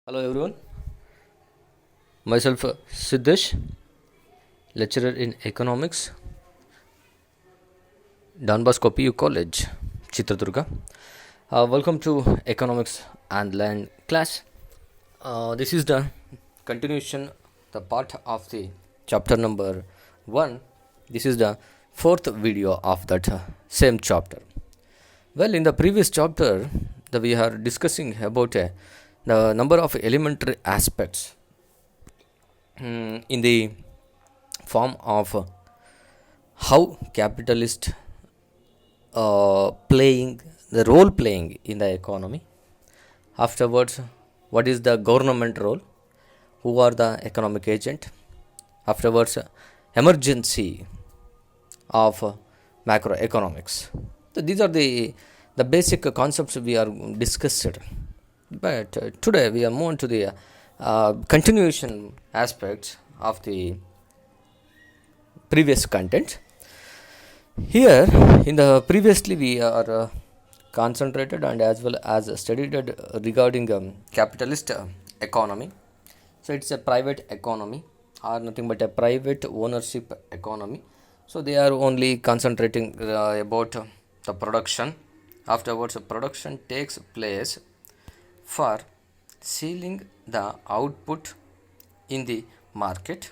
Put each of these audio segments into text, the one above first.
Hello everyone, myself Siddesh, lecturer in economics, Don Bosco PU College, Chitradurga. Welcome to economics and land class. This is the continuation, the part of the chapter number 1. This is the fourth video of that same chapter. Well, in the previous chapter, we are discussing about the number of elementary aspects in the form of how capitalist playing the role playing in the economy. Afterwards, what is the government role? Who are the economic agent? Afterwards, emergency of macroeconomics. So these are the basic concepts we are discussed. But today we are moving to the continuation aspects of the previous content. Here, in the previously we are concentrated and as well as studied regarding capitalist economy. So it's a private economy or nothing but a private ownership economy. So they are only concentrating about the production. Afterwards, production takes place for selling the output in the market.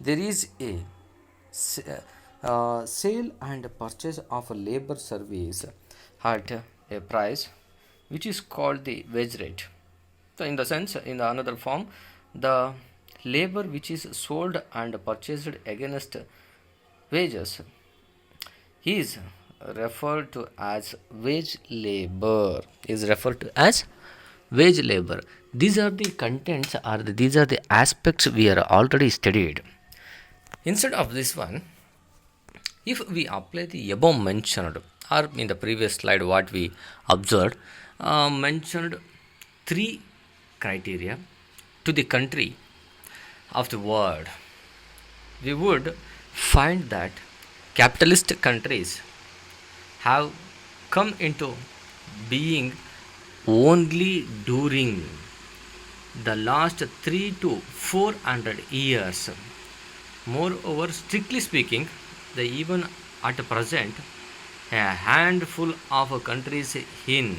There is a sale and purchase of a labor service at a price which is called the wage rate. So in the sense, in the another form, the labor which is sold and purchased against wages is referred to as wage labor. Wage labor. These are the contents or these are the aspects we are already studied. Instead of this one, if we apply the above mentioned or in the previous slide what we observed, mentioned three criteria to the country of the world, we would find that capitalist countries have come into being only during the last 3 to 400 years. Moreover, strictly speaking, even at present, a handful of countries in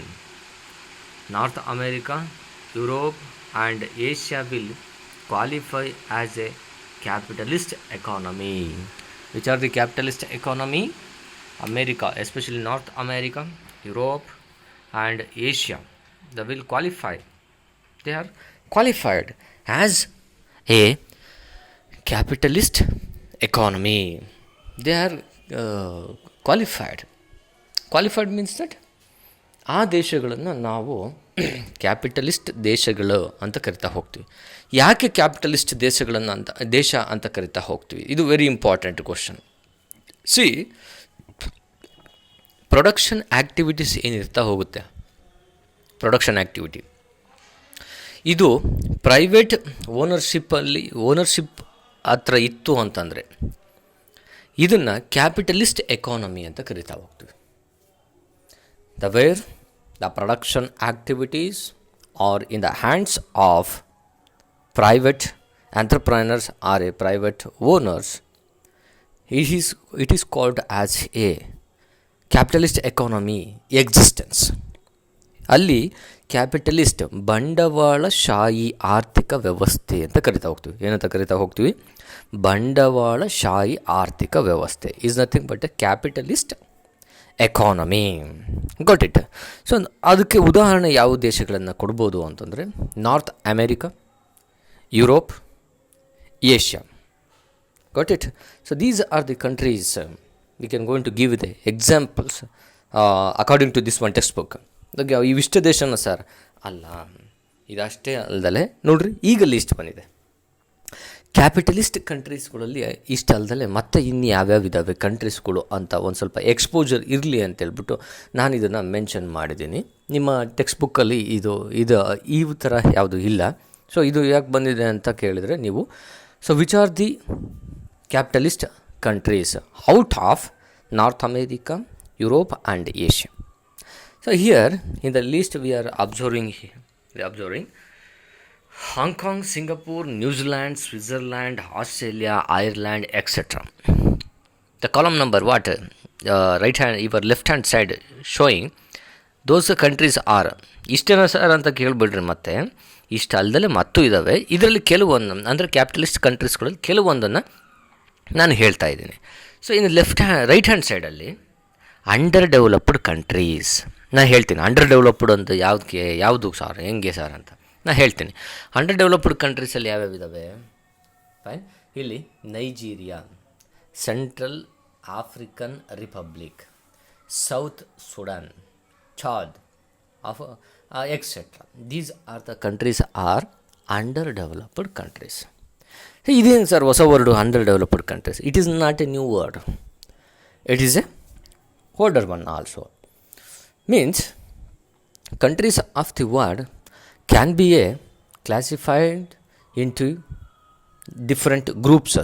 North America, Europe, and Asia will qualify as a capitalist economy. Which are the capitalist economy? America, especially North America, Europe, and Asia. They will qualify. They are qualified as a capitalist economy. They are qualified. Qualified means that ಆ ದೇಶಗಳನ್ನು ನಾವು capitalist ದೇಶಗಳು ಅಂತ ಕರಿತಾ ಹೋಗ್ತೀವಿ. ಯಾಕೆ capitalist ದೇಶ ಅಂತ ಕರಿತಾ ಹೋಗ್ತೀವಿ? ಇದು very important question. See, production activities ಏನಿರ್ತಾ ಹೋಗುತ್ತೆ, ಪ್ರೊಡಕ್ಷನ್ ಆ್ಯಕ್ಟಿವಿಟಿ ಇದು ಪ್ರೈವೇಟ್ ಓನರ್ಶಿಪ್ ಹತ್ರ ಇತ್ತು ಅಂತಂದರೆ ಇದನ್ನು ಕ್ಯಾಪಿಟಲಿಸ್ಟ್ ಎಕಾನಮಿ ಅಂತ ಕರಿತಾ ಹೋಗ್ತೀವಿ. Where the production activities are in the hands of private entrepreneurs or a private owners, it is called as a capitalist economy existence. ಅಲ್ಲಿ ಕ್ಯಾಪಿಟಲಿಸ್ಟ್ ಬಂಡವಾಳಶಾಹಿ ಆರ್ಥಿಕ ವ್ಯವಸ್ಥೆ ಅಂತ ಕರಿತಾ ಹೋಗ್ತೀವಿ. ಏನಂತ ಕರಿತಾ ಹೋಗ್ತೀವಿ? ಬಂಡವಾಳಶಾಹಿ ಆರ್ಥಿಕ ವ್ಯವಸ್ಥೆ is nothing but A capitalist economy. Got it? So ಅದಕ್ಕೆ ಉದಾಹರಣೆ ಯಾವ ದೇಶಗಳನ್ನು ಕೊಡ್ಬೋದು ಅಂತಂದರೆ north America, Europe, Asia. Got it? So these are the countries we can go into give the examples according to this one textbook. ಇವಿಷ್ಟು ದೇಶನ sir ಅಲ್ಲ, ಇದಷ್ಟೇ ಅಲ್ಲದಲೆ ನೋಡ್ರಿ ಈಗ ಲಿಸ್ಟ್ ಬಂದಿದೆ. ಕ್ಯಾಪಿಟಲಿಸ್ಟ್ ಕಂಟ್ರೀಸ್ಗಳಲ್ಲಿ ಇಷ್ಟು ಅಲ್ಲದಲೆ ಮತ್ತೆ ಇನ್ನು ಯಾವ್ಯಾವ ಇದ್ದಾವೆ ಕಂಟ್ರೀಸ್ಗಳು ಅಂತ ಒಂದು ಸ್ವಲ್ಪ ಎಕ್ಸ್ಪೋಜರ್ ಇರಲಿ ಅಂತೇಳ್ಬಿಟ್ಟು ನಾನು ಇದನ್ನು ಮೆನ್ಷನ್ ಮಾಡಿದ್ದೀನಿ. ನಿಮ್ಮ ಟೆಕ್ಸ್ಟ್ ಬುಕ್ಕಲ್ಲಿ ಇದು ಈ ಥರ ಯಾವುದು ಇಲ್ಲ. ಸೊ ಇದು ಯಾಕೆ ಬಂದಿದೆ ಅಂತ ಕೇಳಿದರೆ ನೀವು, so which are the capitalist countries out of north America, Europe and Asia. So here in the list we are observing Hong Kong, Singapore, New Zealand, Switzerland, Australia, Ireland, etc. The column number what? Right hand, your left hand side showing those countries are. ಇಷ್ಟೇನ sir ಅಂತ ಕೇಳಿಬಿಡ್ರಿ, ಮತ್ತೆ ಇಷ್ಟು ಅಲ್ಲದೆ ಮತ್ತೂ ಇದ್ದಾವೆ. ಇದರಲ್ಲಿ ಕೆಲವೊಂದು ಅಂದರೆ ಕ್ಯಾಪಿಟಲಿಸ್ಟ್ ಕಂಟ್ರೀಸ್ಗಳಲ್ಲಿ ಕೆಲವೊಂದನ್ನು ನಾನು ಹೇಳ್ತಾ ಇದ್ದೀನಿ. ಸೊ ಇನ್ನು ರೈಟ್ ಹ್ಯಾಂಡ್ ಸೈಡಲ್ಲಿ ಅಂಡರ್ ಡೆವಲಪ್ಡ್ ಕಂಟ್ರೀಸ್ ನಾನು ಹೇಳ್ತೀನಿ. ಅಂಡರ್ ಡೆವಲಪ್ಡ್ ಅಂತ ಯಾವುದು ಸರ್, ಹೆಂಗೆ ಸರ್ ಅಂತ ನಾನು ಹೇಳ್ತೀನಿ. ಅಂಡರ್ ಡೆವಲಪ್ಡ್ ಕಂಟ್ರೀಸಲ್ಲಿ ಯಾವ್ಯಾವ ಇದ್ದಾವೆ? ಫೈನ್. ಇಲ್ಲಿ Nigeria, Central African Republic, South Sudan, Chad etc. These are the countries are underdeveloped countries. ಇದೇನು ಸರ್ ಹೊಸ word underdeveloped countries? It is not a new word, it is a older one also. Means countries of the world can be classified into different groups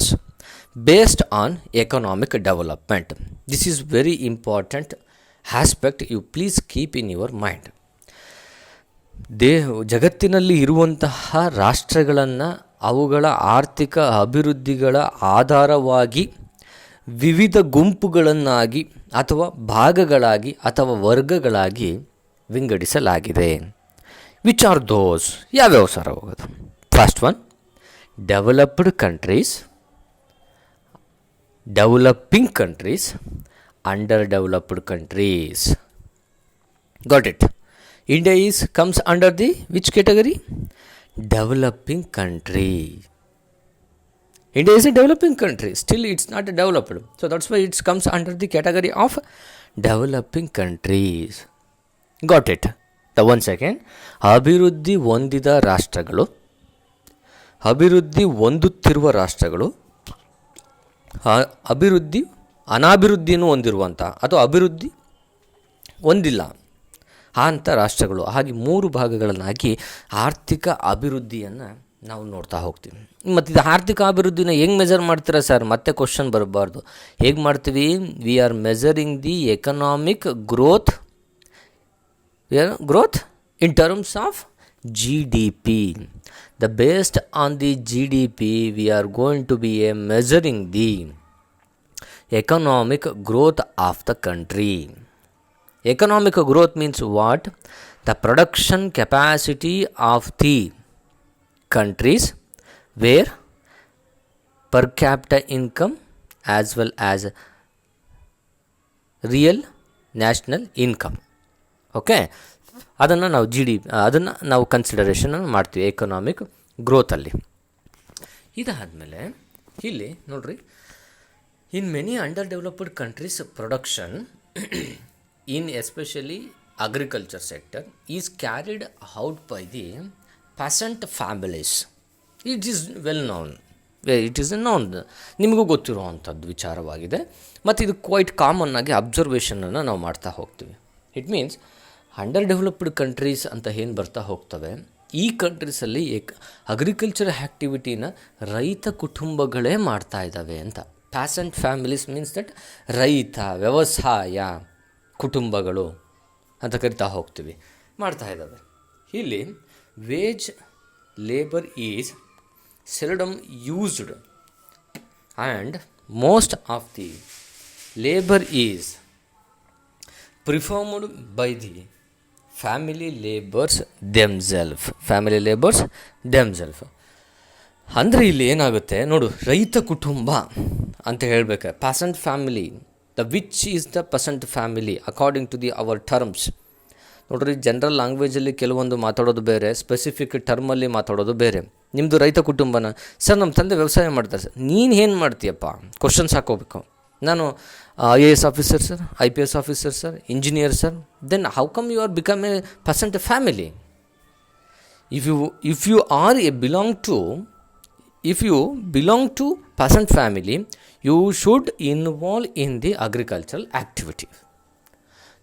based on economic development. This is very important aspect, you please keep in your mind. ಜಗತ್ತಿನಲ್ಲಿ ಇರುವಂತಹ ರಾಷ್ಟ್ರಗಳನ್ನು ಅವುಗಳ ಆರ್ಥಿಕ ಅಭಿವೃದ್ಧಿಗಳ ಆಧಾರವಾಗಿ ವಿವಿಧ ಗುಂಪುಗಳನ್ನಾಗಿ ಅಥವಾ ಭಾಗಗಳಾಗಿ ಅಥವಾ ವರ್ಗಗಳಾಗಿ ವಿಂಗಡಿಸಲಾಗಿದೆ. Which are those? ಯಾವ್ಯಾವ ಸರ್ ಹೋಗೋದು? First one, developed countries, developing countries, under developed countries. Got it? India comes under the which category? Developing country. India is a developing country. Still it's not developed. So that's why it comes under the category of developing countries. Got it? The one second. ಅಭಿವೃದ್ಧಿ ಹೊಂದಿದ ರಾಷ್ಟ್ರಗಳು, ಅಭಿವೃದ್ಧಿ ಹೊಂದುತ್ತಿರುವ ರಾಷ್ಟ್ರಗಳು, ಅಭಿವೃದ್ಧಿ ಅನಾಭಿವೃದ್ಧಿಯನ್ನು ಹೊಂದಿರುವಂಥ ಅಥವಾ ಅಭಿವೃದ್ಧಿ ಹೊಂದಿಲ್ಲ ಅಂಥ ರಾಷ್ಟ್ರಗಳು. ಹಾಗೆ ಮೂರು ಭಾಗಗಳನ್ನಾಗಿ ಆರ್ಥಿಕ ಅಭಿವೃದ್ಧಿಯನ್ನು ನಾವು ನೋಡ್ತಾ ಹೋಗ್ತೀವಿ. ಮತ್ತು ಇದು ಆರ್ಥಿಕ ಅಭಿವೃದ್ಧಿನ ಹೆಂಗೆ ಮೆಜರ್ ಮಾಡ್ತೀರಾ ಸರ್? ಮತ್ತೆ ಕ್ವಶನ್ ಬರಬಾರ್ದು. ಹೇಗೆ ಮಾಡ್ತೀವಿ? We are measuring the economic growth in terms of GDP. The based on the GDP we are going to be measuring the economic growth of the country. Economic growth means what? The production capacity of the countries where per capita income as well as real national income. Okay, ಅದನ್ನು ನಾವು ಅದನ್ನು ನಾವು consideration ಮಾಡ್ತೀವಿ economic ಗ್ರೋತಲ್ಲಿ. ಇದಾದಮೇಲೆ ಇಲ್ಲಿ ನೋಡ್ರಿ, in many under developed countries production in especially agriculture sector is carried out by the peasant families. It is well known, it is known, ನಿಮಗೂ ಗೊತ್ತಿರುವಂಥದ್ದು ವಿಚಾರವಾಗಿದೆ. ಮತ್ತು ಇದು ಕ್ವೈಟ್ ಕಾಮನ್ ಆಗಿ ಅಬ್ಸರ್ವೇಷನನ್ನು ನಾವು ಮಾಡ್ತಾ ಹೋಗ್ತೀವಿ. It means under developed countries ಅಂತ ಏನು ಬರ್ತಾ ಹೋಗ್ತವೆ, ಈ ಕಂಟ್ರೀಸಲ್ಲಿ ಅಗ್ರಿಕಲ್ಚರ್ ಆ್ಯಕ್ಟಿವಿಟಿನ ರೈತ ಕುಟುಂಬಗಳೇ ಮಾಡ್ತಾ ಇದ್ದಾವೆ ಅಂತ. ಪ್ಯಾಸೆಂಟ್ ಫ್ಯಾಮಿಲೀಸ್ ಮೀನ್ಸ್ ದಟ್ ರೈತ, ವ್ಯವಸಾಯ ಕುಟುಂಬಗಳು ಅಂತ ಕರಿತಾ ಹೋಗ್ತೀವಿ, ಮಾಡ್ತಾ ಇದ್ದಾವೆ. ಇಲ್ಲಿ wage labour is seldom used and most of the labour is performed by the family laborers themselves. ಅಂದರೆ ಇಲ್ಲಿ ಏನಾಗುತ್ತೆ ನೋಡು, ರೈತ ಕುಟುಂಬ ಅಂತ ಹೇಳಬೇಕು. Percent family, the which is the percent family according to the our terms. ನೋಡ್ರಿ, ಜನರಲ್ ಲ್ಯಾಂಗ್ವೇಜಲ್ಲಿ ಕೆಲವೊಂದು ಮಾತಾಡೋದು ಬೇರೆ, ಸ್ಪೆಸಿಫಿಕ್ ಟರ್ಮಲ್ಲಿ ಮಾತಾಡೋದು ಬೇರೆ. ನಿಮ್ಮದು ರೈತ ಕುಟುಂಬನ ಸರ್, ನಮ್ಮ ತಂದೆ ವ್ಯವಸಾಯ ಮಾಡ್ತಾರೆ ಸರ್, ನೀನು ಏನು ಮಾಡ್ತೀಯಪ್ಪ? ಕ್ವಶನ್ಸ್ ಹಾಕೋಬೇಕು. ನಾನು IAS officer sir, IPS officer sir, engineer sir. Then how come you are become a percent family? If you are a if you belong to peasant family, you should involve in the agricultural activity.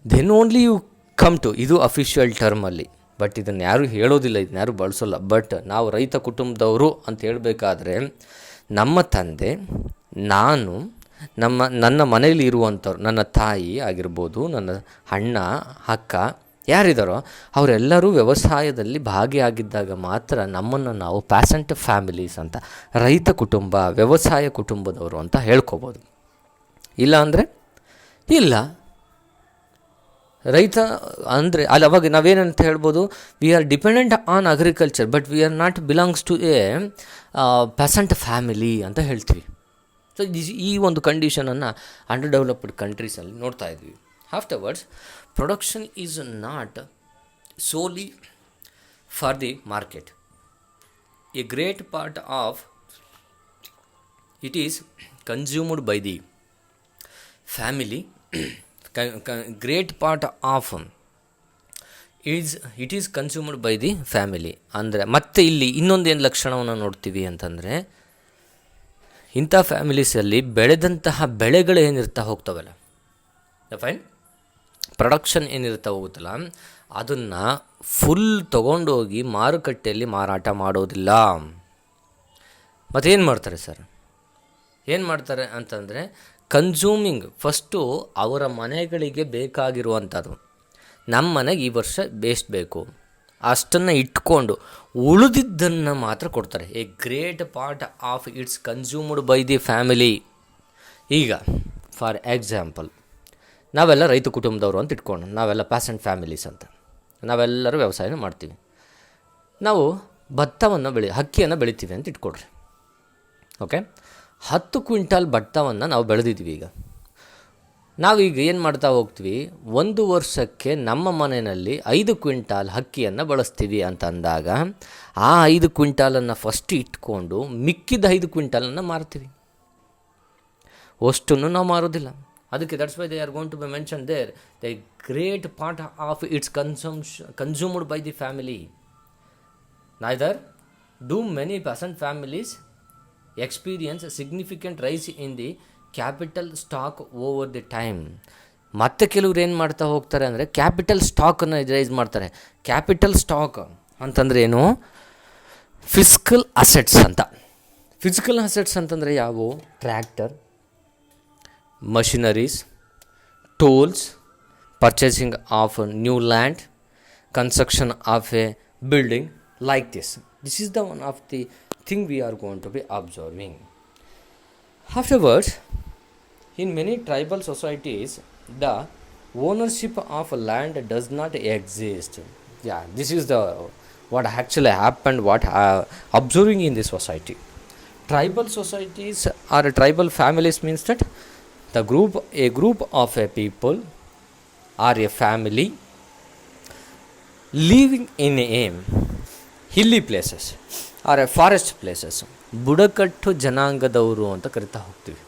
Then only you come to, ಇದು official ಟರ್ಮಲ್ಲಿ. But ಇದನ್ನು ಯಾರು ಹೇಳೋದಿಲ್ಲ, ಇದನ್ನ ಯಾರು ಬಳಸೋಲ್ಲ. But ನಾವು ರೈತ ಕುಟುಂಬದವರು ಅಂತ ಹೇಳಬೇಕಾದ್ರೆ ನಮ್ಮ ತಂದೆ, ನಾನು, ನನ್ನ ಮನೆಯಲ್ಲಿ ಇರುವಂಥವ್ರು, ನನ್ನ ತಾಯಿ ಆಗಿರ್ಬೋದು, ನನ್ನ ಅಣ್ಣ, ಅಕ್ಕ, ಯಾರಿದ್ದಾರೋ ಅವರೆಲ್ಲರೂ ವ್ಯವಸಾಯದಲ್ಲಿ ಭಾಗಿಯಾಗಿದ್ದಾಗ ಮಾತ್ರ ನಮ್ಮನ್ನು ನಾವು ಪ್ಯಾಸೆಂಟ್ ಫ್ಯಾಮಿಲೀಸ್ ಅಂತ, ರೈತ ಕುಟುಂಬ, ವ್ಯವಸಾಯ ಕುಟುಂಬದವರು ಅಂತ ಹೇಳ್ಕೊಬೋದು. ಇಲ್ಲ ಅಂದರೆ ಇಲ್ಲ. ರೈತ ಅಂದರೆ ಅಲ್ಲಿ ಅವಾಗ ನಾವೇನಂತ ಹೇಳ್ಬೋದು, we are dependent on agriculture but we are not belongs to a peasant family ಅಂತ ಹೇಳ್ತೀವಿ. ಸೊ ಈ ಒಂದು ಕಂಡೀಷನನ್ನು ಅಂಡರ್ ಡೆವಲಪ್ಡ್ ಕಂಟ್ರೀಸಲ್ಲಿ ನೋಡ್ತಾ ಇದ್ವಿ. Afterwards, production is not solely for the market. A great part of it is consumed by the family. Great part of it is consumed by the family ಅಂದರೆ, ಮತ್ತೆ ಇಲ್ಲಿ ಇನ್ನೊಂದೇನು ಲಕ್ಷಣವನ್ನು ನೋಡ್ತೀವಿ ಅಂತಂದರೆ, ಇಂಥ ಫ್ಯಾಮಿಲೀಸಲ್ಲಿ ಬೆಳೆದಂತಹ ಬೆಳೆಗಳು ಏನಿರ್ತಾ ಹೋಗ್ತವಲ್ಲ, ಫೈನ್, ಪ್ರೊಡಕ್ಷನ್ ಏನಿರ್ತಾ ಹೋಗುತ್ತಲ್ಲ, ಅದನ್ನು ಫುಲ್ ತೊಗೊಂಡೋಗಿ ಮಾರುಕಟ್ಟೆಯಲ್ಲಿ ಮಾರಾಟ ಮಾಡೋದಿಲ್ಲ. ಮತ್ತೇನು ಮಾಡ್ತಾರೆ ಸರ್? ಏನು ಮಾಡ್ತಾರೆ ಅಂತಂದರೆ, ಕನ್ಸ್ಯೂಮಿಂಗ್ ಫಸ್ಟು ಅವರ ಮನೆಗಳಿಗೆ ಬೇಕಾಗಿರುವಂಥದ್ದು. ನಮ್ಮ ಮನೆಗೆ ಈ ವರ್ಷ ಬೇಸ್ಟ್ ಬೇಕು, ಅಷ್ಟನ್ನು ಇಟ್ಕೊಂಡು ಉಳಿದಿದ್ದನ್ನು ಮಾತ್ರ ಕೊಡ್ತಾರೆ. A great part of its consumed by the family. ಈಗ ಫಾರ್ ಎಕ್ಸಾಂಪಲ್, ನಾವೆಲ್ಲ ರೈತ ಕುಟುಂಬದವರು ಅಂತ ಇಟ್ಕೊಂಡು, ನಾವೆಲ್ಲ ಪ್ಯಾಸೆಂಟ್ ಫ್ಯಾಮಿಲೀಸ್ ಅಂತ, ನಾವೆಲ್ಲರೂ ವ್ಯವಸಾಯನ ಮಾಡ್ತೀವಿ. ನಾವು ಭತ್ತವನ್ನು ಅಕ್ಕಿಯನ್ನು ಬೆಳಿತೀವಿ ಅಂತ ಇಟ್ಕೊಡ್ರಿ. ಓಕೆ, 10 ಕ್ವಿಂಟಾಲ್ ಭತ್ತವನ್ನು ನಾವು ಬೆಳೆದಿದ್ವಿ. ಈಗ ನಾವೀಗ ಏನು ಮಾಡ್ತಾ ಹೋಗ್ತೀವಿ, ಒಂದು ವರ್ಷಕ್ಕೆ ನಮ್ಮ ಮನೆಯಲ್ಲಿ 5 ಕ್ವಿಂಟಾಲ್ ಅಕ್ಕಿಯನ್ನು ಬಳಸ್ತೀವಿ ಅಂತ ಅಂದಾಗ, ಆ 5 ಕ್ವಿಂಟಾಲನ್ನು ಫಸ್ಟ್ ಇಟ್ಕೊಂಡು ಮಿಕ್ಕಿದ 5 ಕ್ವಿಂಟಾಲನ್ನು ಮಾರ್ತೀವಿ. ಅಷ್ಟನ್ನು ನಾವು ಮಾರೋದಿಲ್ಲ. ಅದಕ್ಕೆ that's why they are going to be mention there the great part of its consumed by the family. Neither do many percent families experience significant rise in the capital stock over the time. ಮತ್ತೆ ಕೆಲವ್ರು ಏನು ಮಾಡ್ತಾ ಹೋಗ್ತಾರೆ ಅಂದರೆ, capital ಸ್ಟಾಕನ್ನು rise ಮಾಡ್ತಾರೆ. Capital stock ಅಂತಂದರೆ ಏನು? ಫಿಸಿಕಲ್ ಅಸೆಟ್ಸ್ ಅಂತ. ಫಿಸಿಕಲ್ ಅಸೆಟ್ಸ್ ಅಂತಂದರೆ ಯಾವುವು? Tractor, machineries, tools, purchasing of new land, construction of a building, like this. This is the one of the thing we are going to be observing. Afterwards, in many tribal societies, the ownership of land does not exist. Yeah, this is the what actually happened, what observing in this society. Tribal societies or tribal families means that a group of a people or a family living in a hilly places or forest places. ಬುಡಕಟ್ಟು ಜನಾಂಗದವರು ಅಂತ ಕರಿತಾ ಹೋಗ್ತೀವಿ.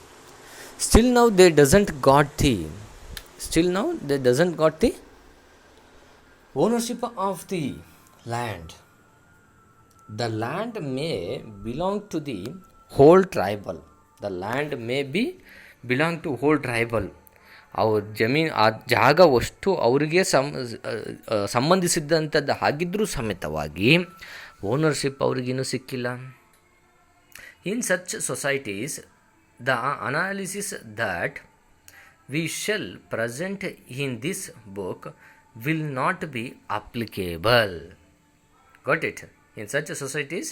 Still now they doesn't got the ownership of the land. The land may belong to the whole tribal. ಅವ್ರ ಜಮೀನು, ಆ ಜಾಗ ಅಷ್ಟು ಅವರಿಗೆ ಸಂಬಂಧಿಸಿದಂಥದ್ದು ಆಗಿದ್ದರೂ ಸಮೇತವಾಗಿ ಓನರ್ಶಿಪ್ ಅವ್ರಿಗಿನ್ನೂ ಸಿಕ್ಕಿಲ್ಲ. In such societies the analysis that we shall present in this book will not be applicable. Got it? In such societies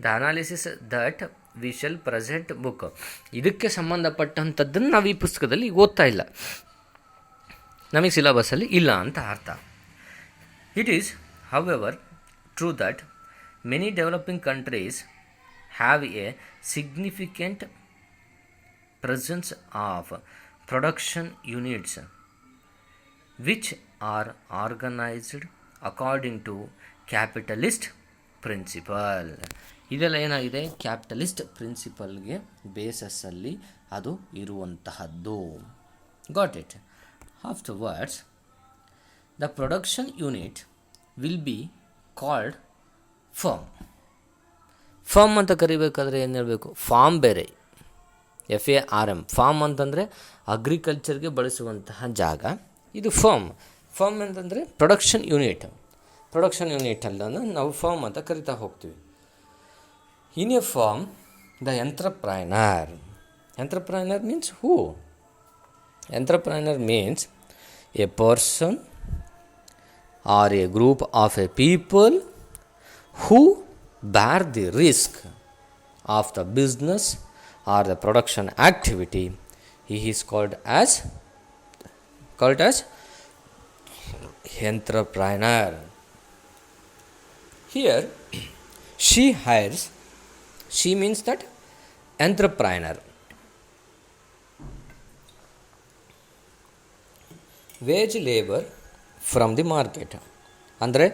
the analysis that we shall present book, ಇದಕ್ಕೆ ಸಂಬಂಧಪಟ್ಟಂಥದ್ದನ್ನು ನಾವು ಈ ಪುಸ್ತಕದಲ್ಲಿ ಓದ್ತಾ ಇಲ್ಲ, ನಮಗೆ ಸಿಲೆಬಸ್ಸಲ್ಲಿ ಇಲ್ಲ ಅಂತ ಅರ್ಥ. It is however true that many developing countries have a significant presence of production units which are organized according to capitalist principle. ಇದೆಲ್ಲ ಏನಾಗಿದೆ? ಕ್ಯಾಪಿಟಲಿಸ್ಟ್ ಪ್ರಿನ್ಸಿಪಲ್ಗೆ ಬೇಸಸ್ಸಲ್ಲಿ ಅದು ಇರುವಂತಹದ್ದು. Got it? Afterwards, the production unit will be called farm ಅಂತ ಕರಿಬೇಕಾದ್ರೆ ಏನು ಹೇಳಬೇಕು? Form ಬೇರೆ, FARM. ಫಾರ್ಮ್ ಅಂತಂದರೆ ಅಗ್ರಿಕಲ್ಚರ್ಗೆ ಬಳಸುವಂತಹ ಜಾಗ, ಇದು ಫಾರ್ಮ್ ಅಂತಂದರೆ ಪ್ರೊಡಕ್ಷನ್ ಯೂನಿಟ್ ಅಲ್ಲನ್ನು ನಾವು ಫಾರ್ಮ್ ಅಂತ ಕರಿತಾ ಹೋಗ್ತೀವಿ. In a firm the entrepreneur means who? Entrepreneur means a person are a group of a people who bear the risk of the business or the production activity. He is called as entrepreneur. Here she means that entrepreneur. Wage labour from the market ಅಂದರೆ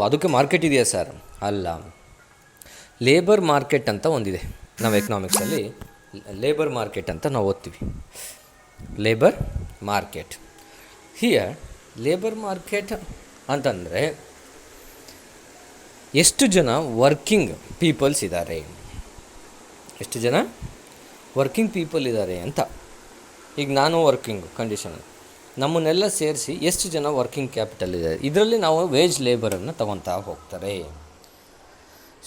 ಅದಕ್ಕೆ market ಇದೆಯಾ sir? ಅಲ್ಲ, labour market ಅಂತ ಒಂದಿದೆ. ನಾವು ಎಕನಾಮಿಕ್ಸಲ್ಲಿ labour market ಅಂತ ನಾವು ಓದ್ತೀವಿ. Labour market. Here labour market ಅಂತಂದರೆ ಎಷ್ಟು ಜನ ವರ್ಕಿಂಗ್ ಪೀಪಲ್ಸ್ ಇದ್ದಾರೆ, ಎಷ್ಟು ಜನ ವರ್ಕಿಂಗ್ ಪೀಪಲ್ ಇದ್ದಾರೆ ಅಂತ. ಈಗ ನಾನು ವರ್ಕಿಂಗ್ ಕಂಡೀಷನ್, ನಮ್ಮನ್ನೆಲ್ಲ ಸೇರಿಸಿ ಎಷ್ಟು ಜನ ವರ್ಕಿಂಗ್ ಕ್ಯಾಪಿಟಲ್ ಇದೆ, ಇದರಲ್ಲಿ ನಾವು ವೇಜ್ ಲೇಬರನ್ನು ತಗೊತಾ ಹೋಗ್ತಾರೆ.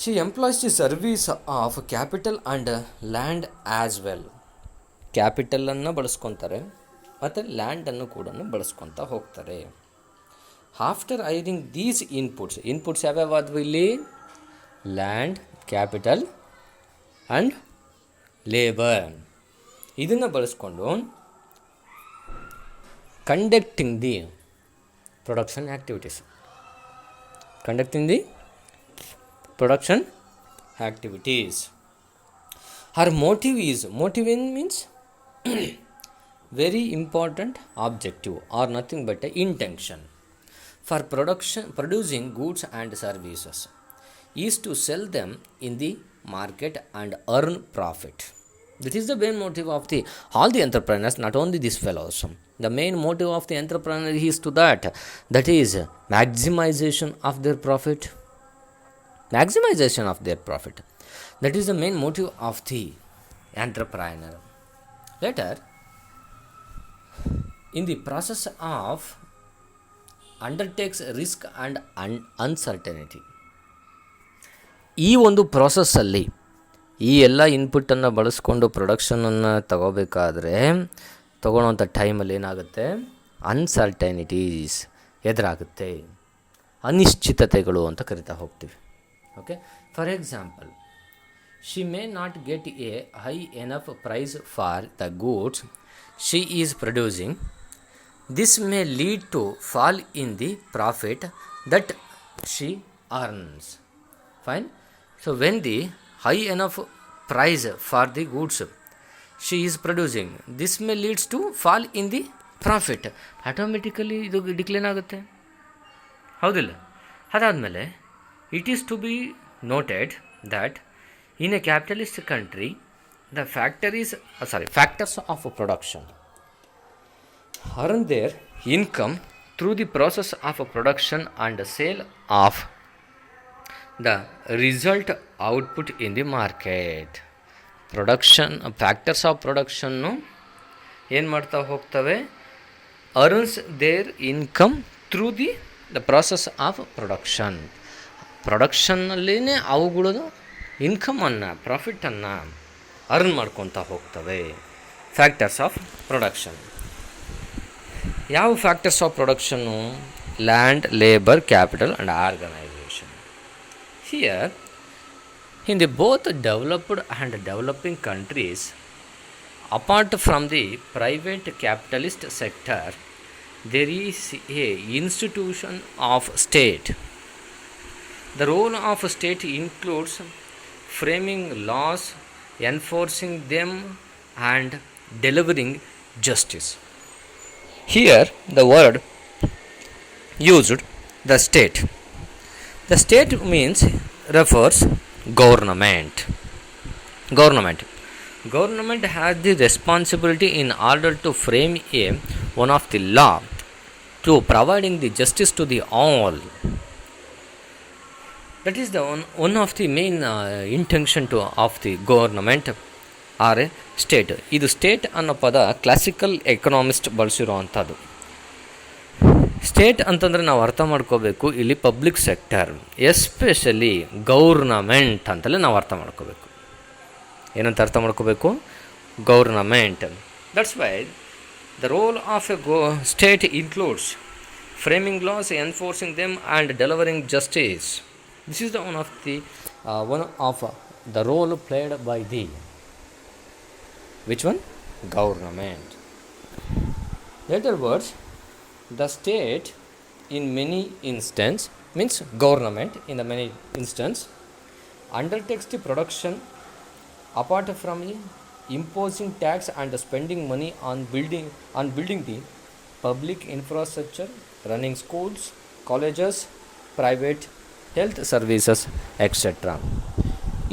She employs the service of capital and land as well. ಕ್ಯಾಪಿಟಲನ್ನು ಬಳಸ್ಕೊತಾರೆ ಮತ್ತು ಲ್ಯಾಂಡನ್ನು ಕೂಡ ಬಳಸ್ಕೊತಾ ಹೋಗ್ತಾರೆ. ಆಫ್ಟರ್ ಹೈರಿಂಗ್ ದೀಸ್ ಇನ್ಪುಟ್ಸ್ ಯಾವ್ಯಾವಾದವು ಇಲ್ಲಿ? Land, capital and labour. ಇದನ್ನು ಬಳಸ್ಕೊಂಡು conducting the production activities. Her motive means very important objective or nothing but a intention for producing goods and services is to sell them in the market and earn profit. That is the main motive of all the entrepreneurs, not only these fellows. The main motive of the entrepreneur is to that is maximization of their profit. That is the main motive of the entrepreneur. Later, in the process of undertakes risk and uncertainty. ಈ ಒಂದು ಪ್ರಾಸೆಸ್ಸಲ್ಲಿ ಈ ಎಲ್ಲ ಇನ್ಪುಟ್ಟನ್ನು ಬಳಸ್ಕೊಂಡು ಪ್ರೊಡಕ್ಷನನ್ನು ತಗೊಳ್ಳೋಂಥ ಟೈಮಲ್ಲಿ ಏನಾಗುತ್ತೆ? ಅನ್ಸರ್ಟೈನಿಟೀಸ್ ಎದುರಾಗುತ್ತೆ, ಅನಿಶ್ಚಿತತೆಗಳು ಅಂತ ಕರಿತಾ ಹೋಗ್ತೀವಿ. Okay, for example, she may not get a high enough price for the goods she is producing. This may lead to fall in the profit that she earns. Fine. So when the high enough price for the goods she is producing, this may leads to fall in the profit. Automatically ಇದು decline ಆಗುತ್ತೆ, ಹೌದಿಲ್ಲ? ಅದಾದಮೇಲೆ it is to be noted that in a capitalist country the factors of production earn their income through the process of production and sale of the result output in the market. Factors of ಪ್ರೊಡಕ್ಷನ್ನು ಏನು ಮಾಡ್ತಾ ಹೋಗ್ತವೆ? Earns their income through the process of ಪ್ರೊಡಕ್ಷನ್ನಲ್ಲಿನೇ ಅವುಗಳು ಇನ್ಕಮನ್ನು, ಪ್ರಾಫಿಟನ್ನು earn ಮಾಡ್ಕೊತಾ ಹೋಗ್ತವೆ. ಫ್ಯಾಕ್ಟರ್ಸ್ ಆಫ್ ಪ್ರೊಡಕ್ಷನ್ ಯಾವ ಫ್ಯಾಕ್ಟರ್ಸ್ ಆಫ್ ಪ್ರೊಡಕ್ಷನ್ನು? Land, labour, capital and organisation. Here, in the both developed and developing countries, apart from the private capitalist sector, there is a institution of state. The role of state includes framing laws, enforcing them, and delivering justice. Here, the word used, the state. The state refers government. Government has the responsibility in order to frame one of the law to providing the justice to the all. That is the one of the main intention of the government or a state. ಇದು state ಅನ್ನೋ ಪದ classical economist ಬಳಸಿರೋ ಅಂಥದ್ದು. State ಅಂತಂದರೆ ನಾವು ಅರ್ಥ ಮಾಡ್ಕೋಬೇಕು ಇಲ್ಲಿ public sector, especially government ಅಂತಲೇ ನಾವು ಅರ್ಥ ಮಾಡ್ಕೋಬೇಕು. ಏನಂತ ಅರ್ಥ ಮಾಡ್ಕೋಬೇಕು? Government. That's why the role of A state includes framing laws, enforcing them, and delivering justice. This is the one of the role played by the which one? Government. In other words, the state in many instances means government in the many instances undertakes the production apart from imposing tax and spending money on building the public infrastructure, running schools, colleges, private health services, etc.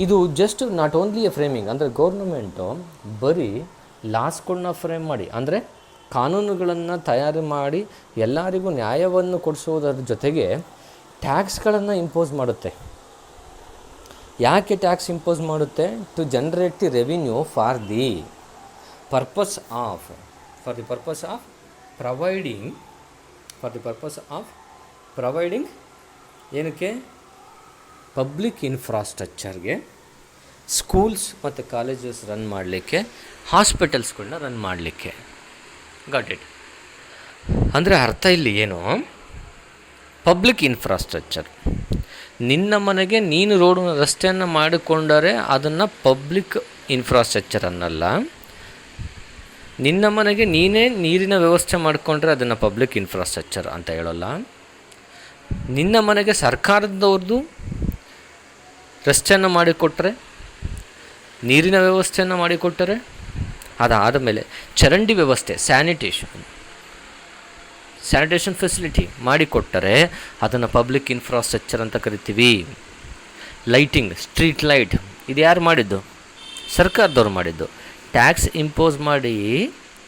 ಇದು just not only A framing, ಅಂದರೆ government ಬರೀ ಲಾಸ್ಗಳನ್ನ frame ಮಾಡಿ, ಅಂದರೆ ಕಾನೂನುಗಳನ್ನು ತಯಾರು ಮಾಡಿ ಎಲ್ಲರಿಗೂ ನ್ಯಾಯವನ್ನು ಕೊಡಿಸೋದರ ಜೊತೆಗೆ ಟ್ಯಾಕ್ಸ್ಗಳನ್ನು ಇಂಪೋಸ್ ಮಾಡುತ್ತೆ. ಯಾಕೆ ಟ್ಯಾಕ್ಸ್ ಇಂಪೋಸ್ ಮಾಡುತ್ತೆ? To generate the revenue for the purpose of providing ಏನಕ್ಕೆ? ಪಬ್ಲಿಕ್ ಇನ್ಫ್ರಾಸ್ಟ್ರಕ್ಚರ್ಗೆ, ಸ್ಕೂಲ್ಸ್ ಮತ್ತು ಕಾಲೇಜಸ್ ರನ್ ಮಾಡಲಿಕ್ಕೆ, ಹಾಸ್ಪಿಟಲ್ಸ್ಗಳನ್ನ ರನ್ ಮಾಡಲಿಕ್ಕೆ. Got it? ಅಂದರೆ ಅರ್ಥ ಇಲ್ಲಿ ಏನು? ಪಬ್ಲಿಕ್ ಇನ್ಫ್ರಾಸ್ಟ್ರಕ್ಚರ್, ನಿನ್ನ ಮನೆಗೆ ನೀನು ರಸ್ತೆಯನ್ನು ಮಾಡಿಕೊಂಡರೆ ಅದನ್ನು ಪಬ್ಲಿಕ್ ಇನ್ಫ್ರಾಸ್ಟ್ರಕ್ಚರ್ ಅನ್ನಲ್ಲ. ನಿನ್ನ ಮನೆಗೆ ನೀನೇ ನೀರಿನ ವ್ಯವಸ್ಥೆ ಮಾಡಿಕೊಂಡ್ರೆ ಅದನ್ನು ಪಬ್ಲಿಕ್ ಇನ್ಫ್ರಾಸ್ಟ್ರಕ್ಚರ್ ಅಂತ ಹೇಳೋಲ್ಲ. ನಿನ್ನ ಮನೆಗೆ ಸರ್ಕಾರದವ್ರದ್ದು ರಸ್ತೆಯನ್ನು ಮಾಡಿಕೊಟ್ರೆ, ನೀರಿನ ವ್ಯವಸ್ಥೆಯನ್ನು ಮಾಡಿಕೊಟ್ಟರೆ, ಅದಾದ ಮೇಲೆ ಚರಂಡಿ ವ್ಯವಸ್ಥೆ, ಸ್ಯಾನಿಟೇಷನ್ ಫೆಸಿಲಿಟಿ ಮಾಡಿಕೊಟ್ಟರೆ ಅದನ್ನು ಪಬ್ಲಿಕ್ ಇನ್ಫ್ರಾಸ್ಟ್ರಕ್ಚರ್ ಅಂತ ಕರಿತೀವಿ. ಲೈಟಿಂಗ್, ಸ್ಟ್ರೀಟ್ ಲೈಟ್, ಇದು ಯಾರು ಮಾಡಿದ್ದು? ಸರ್ಕಾರದವ್ರು ಮಾಡಿದ್ದು. ಟ್ಯಾಕ್ಸ್ ಇಂಪೋಸ್ ಮಾಡಿ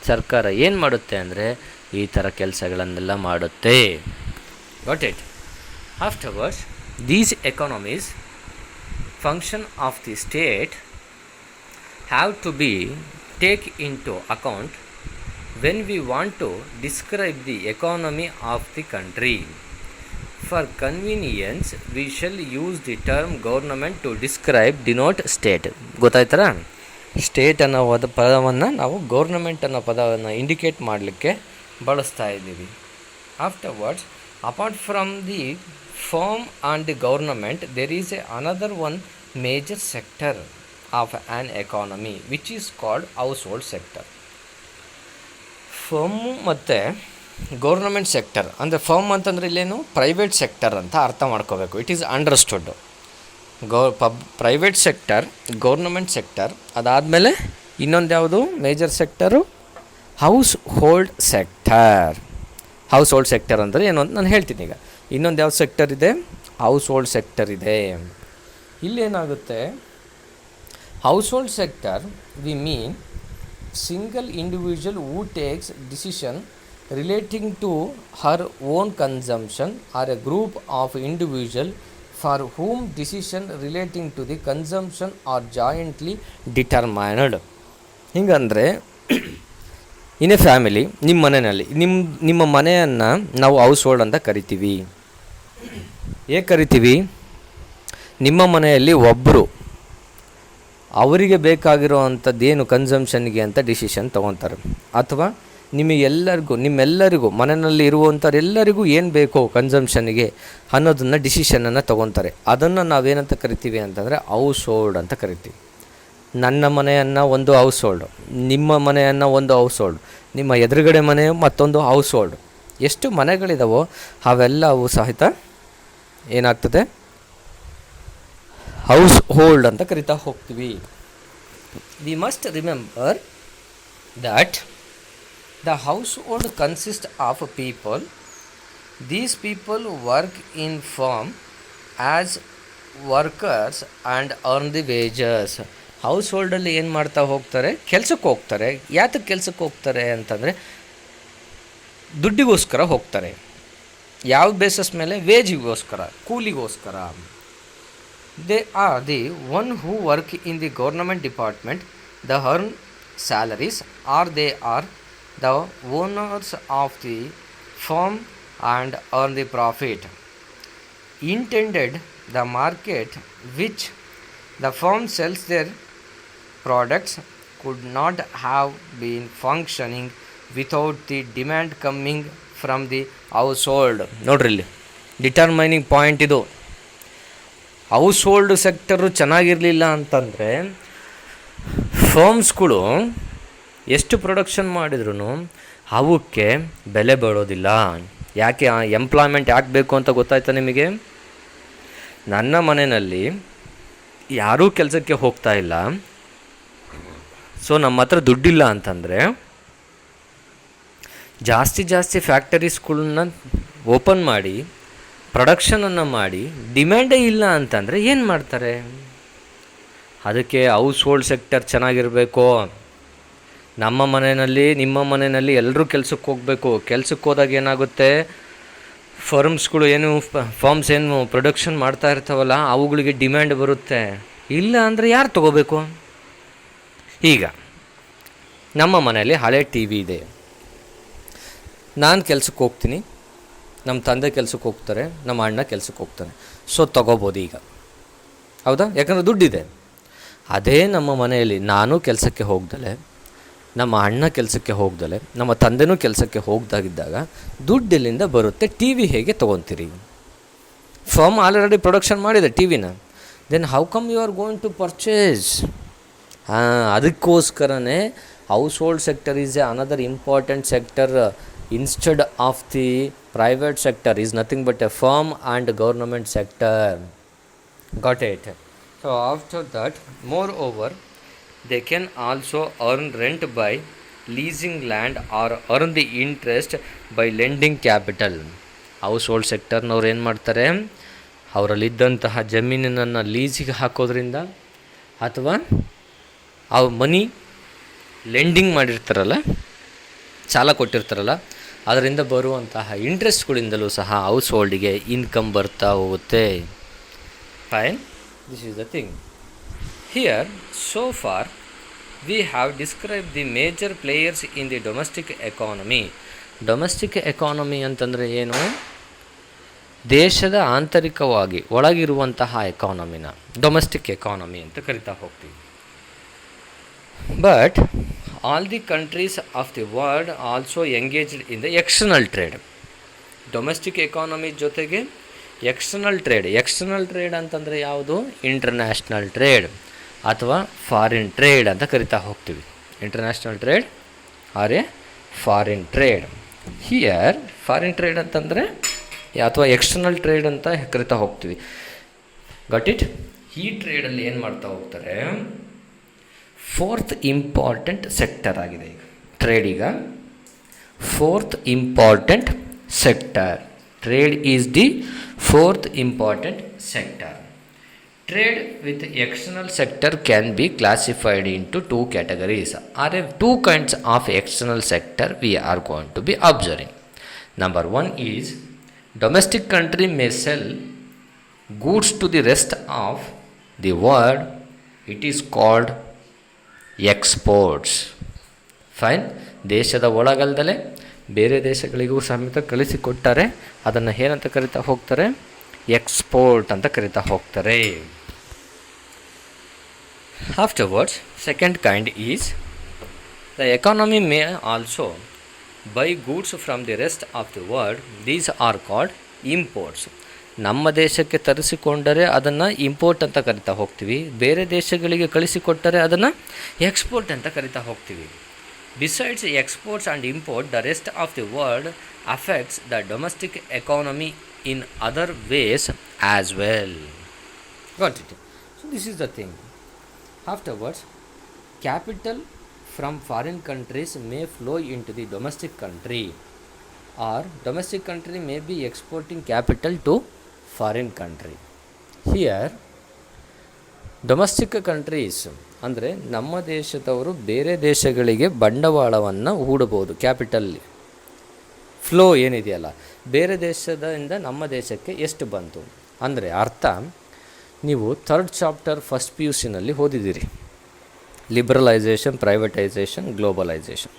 ಸರ್ಕಾರ ಏನು ಮಾಡುತ್ತೆ ಅಂದರೆ ಈ ಥರ ಕೆಲಸಗಳನ್ನೆಲ್ಲ ಮಾಡುತ್ತೆ. Got it? Afterwards these economies function of the state have to be take into account when we want to describe the economy of the country. For convenience we shall use the term government to denote state. ಗೊತ್ತಾಯ್ತರಾ? State ಅನ್ನೋ ಪದವನ್ನು ನಾವು government ಅನ್ನೋ ಪದವನ್ನು indicate ಮಾಡಲಿಕ್ಕೆ ಬಳಸ್ತಾ ಇದ್ದೀವಿ. Afterwards, apart from the firm and the government, there is another one major sector of an economy which is called household sector. Firm ಮತ್ತು ಗೌರ್ನಮೆಂಟ್ ಸೆಕ್ಟರ್ ಅಂದರೆ ಫರ್ಮ್ ಅಂತಂದರೆ ಇಲ್ಲೇನು ಪ್ರೈವೇಟ್ ಸೆಕ್ಟರ್ ಅಂತ ಅರ್ಥ ಮಾಡ್ಕೋಬೇಕು. It is understood. Private sector, government sector, ಅದಾದಮೇಲೆ ಇನ್ನೊಂದು ಯಾವುದು major sector? House hold sector. House hold sector ಅಂದರೆ ಏನು ಅಂತ ನಾನು ಹೇಳ್ತೀನಿ. ಈಗ ಇನ್ನೊಂದು ಯಾವ ಸೆಕ್ಟರ್ ಇದೆ? ಹೌಸ್ ಹೋಲ್ಡ್ ಸೆಕ್ಟರ್ ಇದೆ. ಇಲ್ಲೇನಾಗುತ್ತೆ? Household sector we mean single individual who takes decision relating to her own consumption or a group of individual for whom decision relating to the consumption are jointly determined. ಹಿಂಗಂದರೆ in a family, ನಿಮ್ಮ ಮನೆಯಲ್ಲಿ ನಿಮ್ಮ ಮನೆಯನ್ನು ನಾವು house hold ಅಂತ ಕರಿತೀವಿ. ಹೇಗೆ ಕರಿತೀವಿ? ನಿಮ್ಮ ಮನೆಯಲ್ಲಿ ಒಬ್ಬರು ಅವರಿಗೆ ಬೇಕಾಗಿರೋ ಅಂಥದ್ದೇನು ಕನ್ಸಂಪ್ಷನ್ಗೆ ಅಂತ ಡಿಸಿಷನ್ ತೊಗೊತಾರೆ, ಅಥವಾ ನಿಮ್ಮೆಲ್ಲರಿಗೂ ಮನೆಯಲ್ಲಿ ಇರುವಂಥವ್ರೆಲ್ಲರಿಗೂ ಏನು ಬೇಕೋ ಕನ್ಸಂಪ್ಷನ್ಗೆ ಅನ್ನೋದನ್ನು ಡಿಸಿಷನನ್ನು ತೊಗೊತಾರೆ. ಅದನ್ನು ನಾವೇನಂತ ಕರಿತೀವಿ ಅಂತಂದರೆ ಹೌಸ್ ಹೋಲ್ಡ್ ಅಂತ ಕರಿತೀವಿ. ನನ್ನ ಮನೆಯನ್ನು ಒಂದು ಹೌಸ್ ಹೋಲ್ಡು, ನಿಮ್ಮ ಮನೆಯನ್ನು ಒಂದು ಹೌಸ್ ಹೋಲ್ಡ್, ನಿಮ್ಮ ಎದುರುಗಡೆ ಮನೆ ಮತ್ತೊಂದು ಹೌಸ್ ಹೋಲ್ಡ್. ಎಷ್ಟು ಮನೆಗಳಿದಾವೋ ಅವೆಲ್ಲವೂ ಸಹಿತ ಏನಾಗ್ತದೆ? ಹೌಸ್ ಹೋಲ್ಡ್ ಅಂತ ಕರಿತಾ ಹೋಗ್ತೀವಿ. We must remember that the household consist of people. These people work in firm as workers and earn the wages. ಹೌಸ್ ಹೋಲ್ಡಲ್ಲಿ ಏನು ಮಾಡ್ತಾ ಹೋಗ್ತಾರೆ? ಕೆಲಸಕ್ಕೆ ಹೋಗ್ತಾರೆ. ಯಾತಕ್ಕೆ ಕೆಲಸಕ್ಕೆ ಹೋಗ್ತಾರೆ ಅಂತಂದರೆ ದುಡ್ಡಿಗೋಸ್ಕರ ಹೋಗ್ತಾರೆ. ಯಾವ ಬೇಸಸ್ ಮೇಲೆ? ವೇಜಿಗೋಸ್ಕರ, ಕೂಲಿಗೋಸ್ಕರ. They are the one who work in the government department the earn salaries or they are the owners of the firm and earn the profit. Intended the market which the firm sells their products could not have been functioning without the demand coming from the house hold. ನೋಡ್ರಿ ಇಲ್ಲಿ determining point ಇದು. House hold sector ಚೆನ್ನಾಗಿರಲಿಲ್ಲ ಅಂತಂದರೆ ಫರ್ಮ್ಸ್ಗಳು ಎಷ್ಟು production ಮಾಡಿದ್ರು ಅವಕ್ಕೆ ಬೆಲೆ ಬರೋದಿಲ್ಲ. ಯಾಕೆ ಎಂಪ್ಲಾಯ್ಮೆಂಟ್ ಯಾಕೆ ಬೇಕು ಅಂತ ಗೊತ್ತಾಯ್ತಾ ನಿಮಗೆ? ನನ್ನ ಮನೆಯಲ್ಲಿ ಯಾರೂ ಕೆಲಸಕ್ಕೆ ಹೋಗ್ತಾ ಇಲ್ಲ, ಸೊ ನಮ್ಮ ಹತ್ರ ದುಡ್ಡಿಲ್ಲ ಅಂತಂದರೆ ಜಾಸ್ತಿ ಫ್ಯಾಕ್ಟರೀಸ್ಗಳನ್ನ ಓಪನ್ ಮಾಡಿ ಪ್ರೊಡಕ್ಷನನ್ನು ಮಾಡಿ ಡಿಮ್ಯಾಂಡೇ ಇಲ್ಲ ಅಂತಂದರೆ ಏನು ಮಾಡ್ತಾರೆ? ಅದಕ್ಕೆ ಹೌಸ್ ಹೋಲ್ಡ್ ಸೆಕ್ಟರ್ ಚೆನ್ನಾಗಿರಬೇಕು. ನಮ್ಮ ಮನೆಯಲ್ಲಿ ನಿಮ್ಮ ಮನೆಯಲ್ಲಿ ಎಲ್ಲರೂ ಕೆಲಸಕ್ಕೆ ಹೋಗಬೇಕು. ಕೆಲಸಕ್ಕೆ ಹೋದಾಗ ಏನಾಗುತ್ತೆ, ಫರ್ಮ್ಸ್ಗಳು ಫಾರ್ಮ್ಸ್ ಏನು ಪ್ರೊಡಕ್ಷನ್ ಮಾಡ್ತಾ ಇರ್ತಾವಲ್ಲ ಅವುಗಳಿಗೆ ಡಿಮ್ಯಾಂಡ್ ಬರುತ್ತೆ. ಇಲ್ಲ ಅಂದರೆ ಯಾರು ತೊಗೋಬೇಕು? ಈಗ ನಮ್ಮ ಮನೆಯಲ್ಲಿ ಹಳೆ ಟಿ ವಿ ಇದೆ, ನಾನು ಕೆಲಸಕ್ಕೆ ಹೋಗ್ತೀನಿ, ನಮ್ಮ ತಂದೆ ಕೆಲಸಕ್ಕೆ ಹೋಗ್ತಾರೆ, ನಮ್ಮ ಅಣ್ಣ ಕೆಲಸಕ್ಕೆ ಹೋಗ್ತಾನೆ, ಸೊ ತೊಗೋಬೋದು ಈಗ, ಹೌದಾ? ಯಾಕಂದರೆ ದುಡ್ಡಿದೆ. ಅದೇ ನಮ್ಮ ಮನೆಯಲ್ಲಿ ನಾನು ಕೆಲಸಕ್ಕೆ ಹೋಗ್ದಲೆ, ನಮ್ಮ ಅಣ್ಣ ಕೆಲಸಕ್ಕೆ ಹೋಗ್ದಲೆ, ನಮ್ಮ ತಂದೆನೂ ಕೆಲಸಕ್ಕೆ ಹೋಗ್ದಾಗಿದ್ದಾಗ ದುಡ್ಡೆಲ್ಲಿಂದ ಬರುತ್ತೆ? ಟಿ ವಿ ಹೇಗೆ ತೊಗೊತೀರಿ? ಫರ್ಮ್ ಆಲ್ರೆಡಿ ಪ್ರೊಡಕ್ಷನ್ ಮಾಡಿದೆ ಟಿ ವಿನ, then how come you are going to purchase? ಅದಕ್ಕೋಸ್ಕರನೇ household sector is another important sector instead of the private sector is nothing but a firm and government sector. Got it? So after that, moreover, they can also earn rent by leasing land or earn the interest by lending capital. Household ಸೆಕ್ಟರ್ನವ್ರು ಏನು ಮಾಡ್ತಾರೆ, ಅವರಲ್ಲಿದ್ದಂತಹ ಜಮೀನನ್ನು ಲೀಸಿಗೆ ಹಾಕೋದ್ರಿಂದ ಅಥವಾ ಆ money lending ಮಾಡಿರ್ತಾರಲ್ಲ, ಸಾಲ ಕೊಟ್ಟಿರ್ತಾರಲ್ಲ, ಅದರಿಂದ ಬರುವಂತಹ ಇಂಟ್ರೆಸ್ಟ್ಗಳಿಂದಲೂ ಸಹ ಹೌಸ್ ಹೋಲ್ಡಿಗೆ ಇನ್ಕಮ್ ಬರ್ತಾ ಹೋಗುತ್ತೆ. Fine, this is the thing here. So for we have describe the major players in the domestic economy. Domestic economy ಅಂತಂದರೆ ಏನು? ದೇಶದ ಆಂತರಿಕವಾಗಿ ಒಳಗಿರುವಂತಹ ಎಕಾನಮಿನ ಡೊಮೆಸ್ಟಿಕ್ ಎಕಾನಮಿ ಅಂತ ಕರಿತಾ ಹೋಗ್ತೀವಿ. But all the countries of the world also engaged in the external trade. Domestic economy ಜೊತೆಗೆ external trade ಅಂತಂದರೆ ಯಾವುದು? ಇಂಟರ್ನ್ಯಾಷನಲ್ ಟ್ರೇಡ್ ಅಥವಾ ಫಾರಿನ್ ಟ್ರೇಡ್ ಅಂತ ಕರಿತಾ ಹೋಗ್ತೀವಿ. International trade or a foreign trade. Here foreign trade ಅಂತಂದರೆ ಅಥವಾ ಎಕ್ಸ್ಟರ್ನಲ್ ಟ್ರೇಡ್ ಅಂತ ಕರಿತಾ ಹೋಗ್ತೀವಿ. Got it? ಈ ಟ್ರೇಡಲ್ಲಿ ಏನು ಮಾಡ್ತಾ ಹೋಗ್ತಾರೆ, ಫೋರ್ತ್ ಇಂಪಾರ್ಟೆಂಟ್ ಸೆಕ್ಟರ್ ಆಗಿದೆ ಈಗ ಟ್ರೇಡ್. ಈಗ fourth important sector. Trade is the fourth important sector. Trade with external sector can be classified into two categories. Are two kinds of external sector we are going to be observing. Number one is domestic country may sell goods to the rest of the world. It is called exports. Fine. ದೇಶದ ಒಳಗಲ್ದಲೇ ಬೇರೆ ದೇಶಗಳಿಗೂ ಸಮೇತ ಕಳಿಸಿಕೊಟ್ಟರೆ ಅದನ್ನು ಏನಂತ ಕರಿತಾ ಹೋಗ್ತಾರೆ? Export ಅಂತ ಕರಿತಾ ಹೋಗ್ತಾರೆ. Afterwards second kind is the economy May also by goods from the rest of the world. These are called imports. ನಮ್ಮ ದೇಶಕ್ಕೆ ತರಿಸಿಕೊಂಡರೆ ಅದನ್ನು ಇಂಪೋರ್ಟ್ ಅಂತ ಕರಿತಾ ಹೋಗ್ತೀವಿ, ಬೇರೆ ದೇಶಗಳಿಗೆ ಕಳಿಸಿಕೊಟ್ಟರೆ ಅದನ್ನು ಎಕ್ಸ್ಪೋರ್ಟ್ ಅಂತ ಕರಿತಾ ಹೋಗ್ತೀವಿ. Besides exports and import, the rest of the world affects the domestic economy in other ways as well. Got it? So this is the thing. Afterwards capital from foreign countries may flow into the domestic country, or domestic country may be exporting capital to foreign country. Here domestic countries ಅಂದರೆ ನಮ್ಮ ದೇಶದವರು ಬೇರೆ ದೇಶಗಳಿಗೆ ಬಂಡವಾಳವನ್ನು ಹೂಡಬಹುದು. Capital flow ಏನಿದೆಯಲ್ಲ, ಬೇರೆ ದೇಶದಿಂದ ನಮ್ಮ ದೇಶಕ್ಕೆ ಎಷ್ಟು ಬಂತು ಅಂದರೆ ಅರ್ಥ, ನೀವು ಥರ್ಡ್ ಚಾಪ್ಟರ್ ಫಸ್ಟ್ PUCನಲ್ಲಿ ಓದಿದ್ದೀರಿ, ಲಿಬರಲೈಸೇಷನ್, ಪ್ರೈವೇಟೈಸೇಷನ್, ಗ್ಲೋಬಲೈಸೇಷನ್.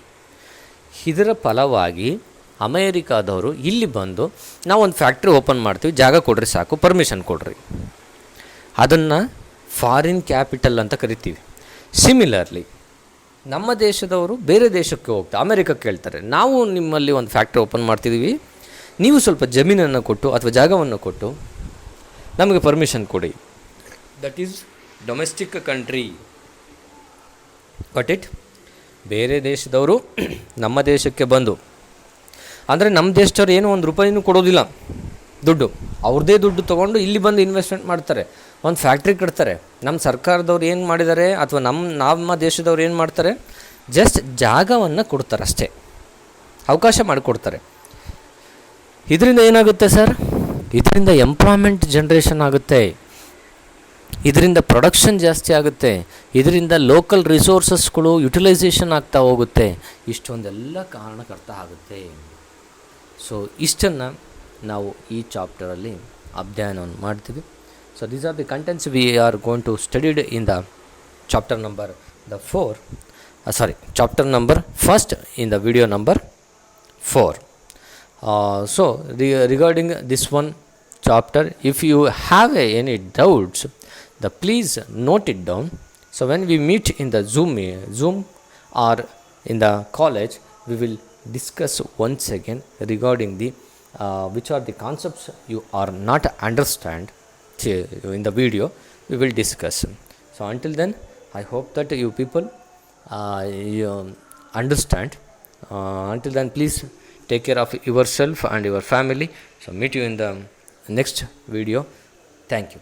ಇದರ ಫಲವಾಗಿ ಅಮೇರಿಕಾದವರು ಇಲ್ಲಿ ಬಂದು ನಾವೊಂದು ಫ್ಯಾಕ್ಟ್ರಿ ಓಪನ್ ಮಾಡ್ತೀವಿ, ಜಾಗ ಕೊಡ್ರಿ ಸಾಕು, ಪರ್ಮಿಷನ್ ಕೊಡ್ರಿ, ಅದನ್ನು ಫಾರಿನ್ ಕ್ಯಾಪಿಟಲ್ ಅಂತ ಕರಿತೀವಿ. ಸಿಮಿಲರ್ಲಿ ನಮ್ಮ ದೇಶದವರು ಬೇರೆ ದೇಶಕ್ಕೆ ಹೋಗ್ತಾರೆ, ಅಮೆರಿಕಕ್ಕೆ ಹೇಳ್ತಾರೆ, ನಾವು ನಿಮ್ಮಲ್ಲಿ ಒಂದು ಫ್ಯಾಕ್ಟ್ರಿ ಓಪನ್ ಮಾಡ್ತಿದ್ದೀವಿ, ನೀವು ಸ್ವಲ್ಪ ಜಮೀನನ್ನು ಕೊಟ್ಟು ಅಥವಾ ಜಾಗವನ್ನು ಕೊಟ್ಟು ನಮಗೆ ಪರ್ಮಿಷನ್ ಕೊಡಿ. That is domestic country. But it ಬೇರೆ ದೇಶದವರು ನಮ್ಮ ದೇಶಕ್ಕೆ ಬಂದು, ಅಂದರೆ ನಮ್ಮ ದೇಶದವ್ರು ಏನೋ ಒಂದು ರೂಪಾಯಿನೂ ಕೊಡೋದಿಲ್ಲ, ದುಡ್ಡು ಅವ್ರದ್ದೇ ದುಡ್ಡು ತೊಗೊಂಡು ಇಲ್ಲಿ ಬಂದು ಇನ್ವೆಸ್ಟ್ಮೆಂಟ್ ಮಾಡ್ತಾರೆ, ಒಂದು ಫ್ಯಾಕ್ಟ್ರಿ ಕಟ್ತಾರೆ. ನಮ್ಮ ಸರ್ಕಾರದವ್ರು ಏನು ಮಾಡಿದ್ದಾರೆ ಅಥವಾ ನಮ್ಮ ದೇಶದವ್ರು ಏನು ಮಾಡ್ತಾರೆ, ಜಸ್ಟ್ ಜಾಗವನ್ನು ಕೊಡ್ತಾರೆ ಅಷ್ಟೇ, ಅವಕಾಶ ಮಾಡಿಕೊಡ್ತಾರೆ. ಇದರಿಂದ ಏನಾಗುತ್ತೆ ಸರ್? ಇದರಿಂದ ಎಂಪ್ಲಾಯ್ಮೆಂಟ್ ಜನ್ರೇಷನ್ ಆಗುತ್ತೆ, ಇದರಿಂದ ಪ್ರೊಡಕ್ಷನ್ ಜಾಸ್ತಿ ಆಗುತ್ತೆ, ಇದರಿಂದ ಲೋಕಲ್ ರಿಸೋರ್ಸಸ್ಗಳು ಯುಟಿಲೈಸೇಷನ್ ಆಗ್ತಾ ಹೋಗುತ್ತೆ. ಇಷ್ಟೊಂದೆಲ್ಲ ಕಾರಣಕರ್ತ ಆಗುತ್ತೆ. ಸೊ ಇಷ್ಟನ್ನು ನಾವು ಈ ಚಾಪ್ಟರಲ್ಲಿ ಅಧ್ಯಯನವನ್ನು ಮಾಡ್ತೀವಿ. So these are the contents we are going to studied in the chapter number chapter number first in the video number 4. So regarding this one chapter, if you have any doubts, please note it down. So when we meet in the Zoom or in the college, we will discuss once again regarding the which are the concepts you are not understand in the video. We will discuss. So until then, I hope that you people you understand. Until then, please take care of yourself and your family. So meet you in the next video. Thank you.